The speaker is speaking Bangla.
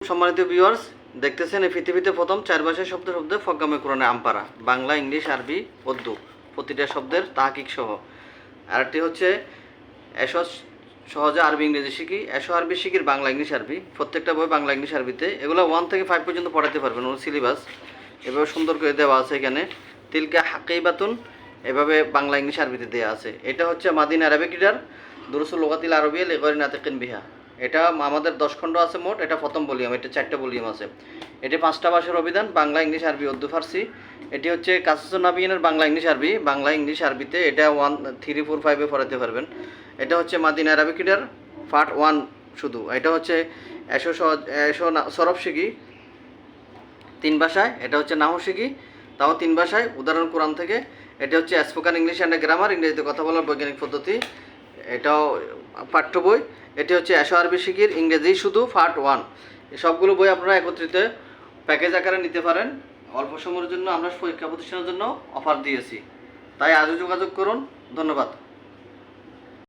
সম্মানিত ভিউয়ার্স, দেখতেছেন এই পৃথিবীতে প্রথম 4 ভাষায় শব্দ শব্দে ফজ্ঞামে কোরআনে আমপারা, বাংলা, ইংলিশ, আরবি, উর্দু, প্রতিটা শব্দের তাহকিক সহ। আরেকটি হচ্ছে এসো সহজে আরবি ইংরেজি শিখি, এসো আরবি শিখির বাংলা ইংলিশ আরবি, প্রত্যেকটা বই বাংলা ইংলিশ আরবিতে। এগুলো 1 থেকে 5 পর্যন্ত পড়াতে পারবেন, ওর সিলেবাস এভাবে সুন্দর করে দেওয়া আছে। এখানে তিলকা হাকিবাতুন এভাবে বাংলা ইংলিশ আরবিতে দেওয়া আছে। এটা হচ্ছে মাদিন আরবিক রিডার দুরুসুল লুগাতিল আরবিয়া লিগয়রি নাতিকিন বিহা। এটা আমাদের 10 খণ্ড আছে মোট। এটা প্রথম ভলিউম, এটা 4টা ভলিউম আছে। এটি 5টা ভাষার অভিধান, বাংলা, ইংলিশ, আরবি, উর্দু, ফার্সি। এটি হচ্ছে কাসাসুন নাবিয়িনের বাংলা ইংলিশ আরবি, বাংলা ইংলিশ আরবিতে। এটা 1, 3, 4, 5-এ পড়াতে পারবেন। এটা হচ্ছে মাদিনা আরবিক রিডার পার্ট 1 শুধু। এটা হচ্ছে এসো সরব শিখি 3 ভাষায়। এটা হচ্ছে নাহু শিখি তাও 3 ভাষায়, উদাহরণ কোরআন থেকে। এটা হচ্ছে স্পোকেন ইংলিশ অ্যান্ড গ্রামার, ইংরেজিতে কথা বলার বৈজ্ঞানিক পদ্ধতি। এটাও পাঠ্য বই। এটি হচ্ছে এসো আরবি শিখির ইংরেজি শুধু পার্ট 1। এই সবগুলো বই আপনারা একত্রিত প্যাকেজ আকারে নিতে পারেন। অল্প সময়ের জন্য আমরা পরীক্ষা প্রতিষ্ঠানের জন্য অফার দিয়েছি, তাই আজও যোগাযোগ করুন। ধন্যবাদ।